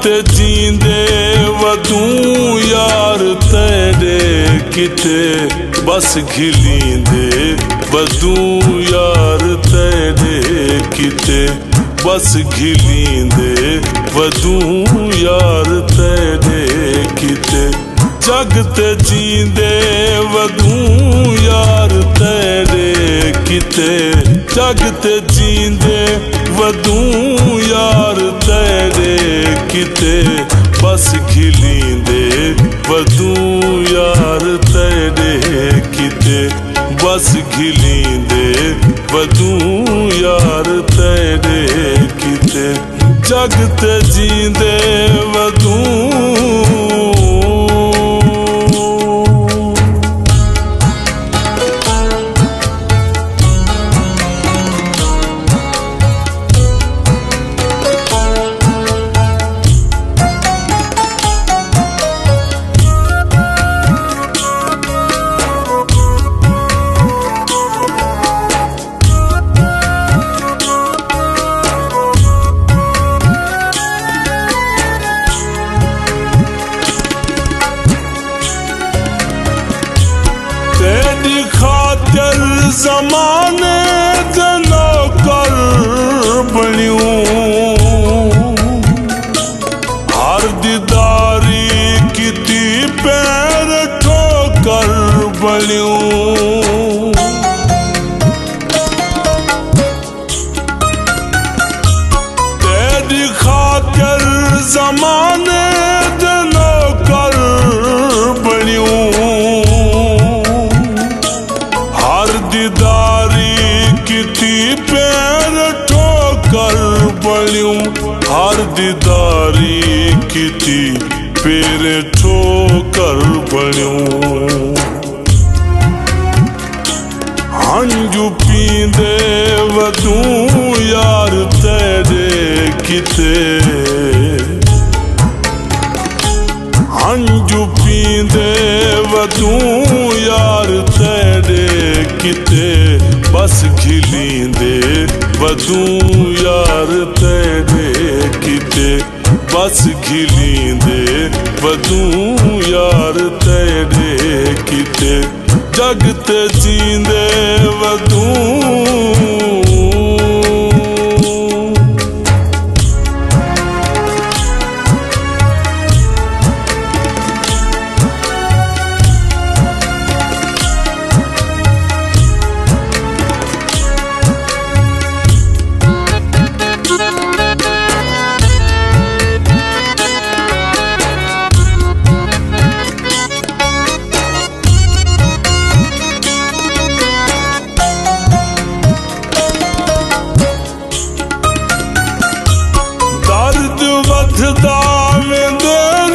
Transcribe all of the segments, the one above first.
ते जींदे वदूं यार तेरे किते बस घिलींदे वदूं यार तेरे किते बस घिलींदे वदूं यार तेरे किते जग ते जींदे वदूं यार तेरे किते जग ते जींदे वदूं यार तेरे किते बस घिलींदे वदूं यार तेरे किते बस घिलींदे वदूं यार तेरे किते जग ते जींदे वदूं ज़माने दे नौकर बणियूं हर दीदारी कीती पैर ठोकर बणियूं तेरी खातिर ज़माने दे नौकर बणियूं दीदारी कीती पैर ठोकर बणियूं हर दीदारी कीती पैर ठोकर बणियूं हंजू पींदे वदूं यार तेरे किते हंजू पींदे वदूं यार तेरे किते बस घिलींदे वदूं यार तेरे किते बस घिलींदे वदूं यार तेरे किते जग ते जींदे वदूं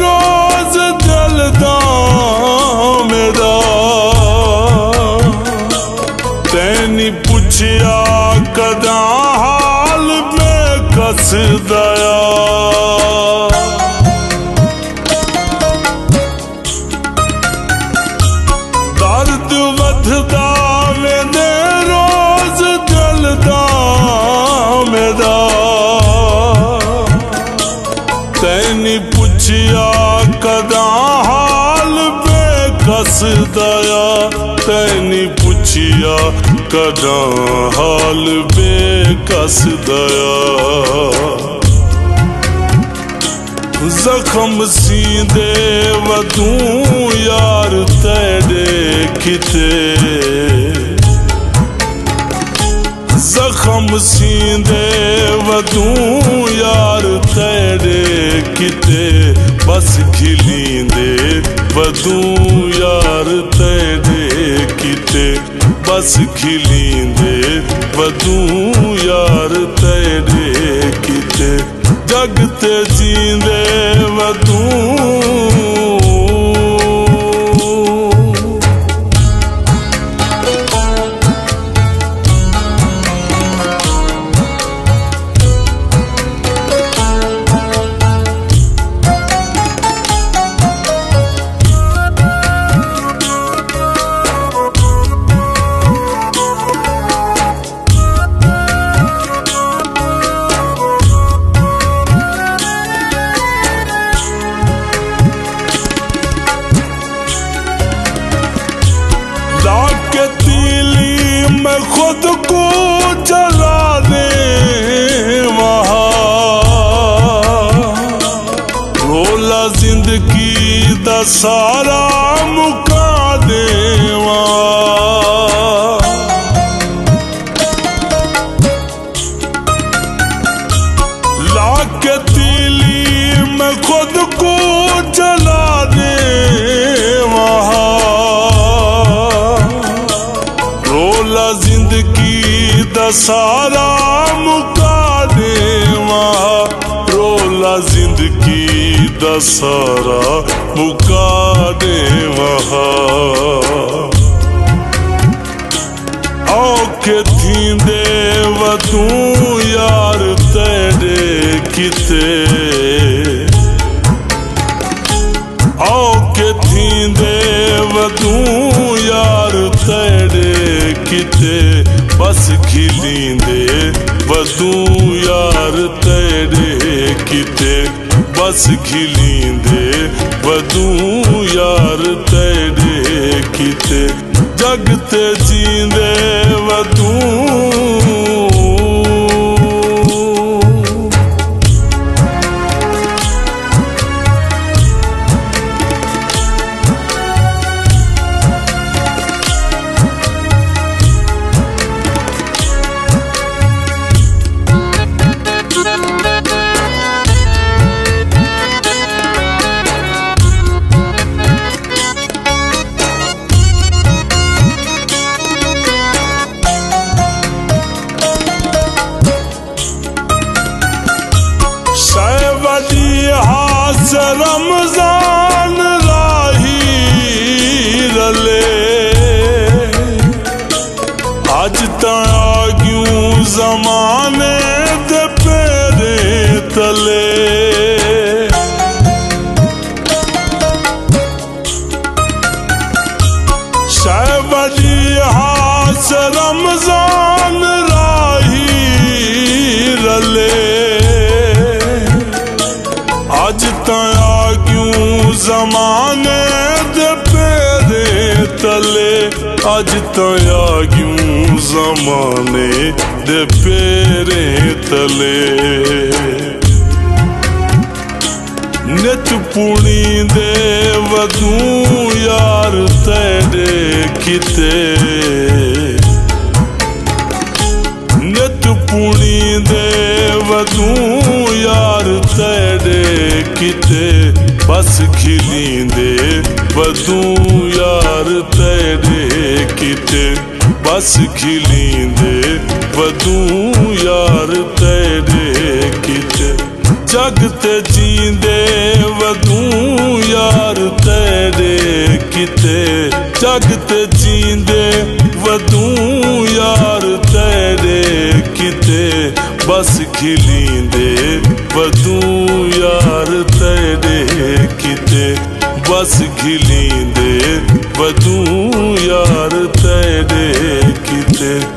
रोज जलदा मेरा तैनी पुछया कदा हाल में कस दया दर्द वधदा मेरे रोज जलदा मेरा तैनी पुछया कदा हाल बेकस दया तैनी पुछया कदा हाल बेकस दया जख्म सींदे वदूं यार तेरे किते जख्म सींदे वदूं यार तेरे किते बस घिलींदे वदूं यार तेरे किते बस घिलींदे वदूं यार तेरे किते जग ते जींदे वदूं जिंदगी दा सारा मुका देवा। लाके तीली मैं खुद को जला देवा। रोला जिंदगी दा सारा मुका देवा। रोला जिंदगी दा सारा मुका देवा। औखे थींदे वधू यार तेरे किते। औखे थींदे वधू यार तेरे किते। बस खिलींदे वधू यार तेरे किते। बस खिलींदे वधू यार तेरे किते। जग ते जींदे वधू हास रमजान राही रले। अज तू जमाने दे पेरे तले। शायद हास रमजान राही रले। अज तया क्यों जमाने दे पेरे तले। अज तया क्यों जमाने दे पेरे तले। नित पुणी दे वधू यार तेरे किते। नित पुणी दे वधू यार तेरे किते। बस खिलींदे वधू यार तेरे किते। बस खिलींदे वधू यार तेरे किते। जग ते जींदे वधू यार तेरे किते। जग ते जींदे वधू यार तेरे किते। बस खिलींदे वधू यार तेरे किते। बस खिलींदे वधू यार तेरे किते।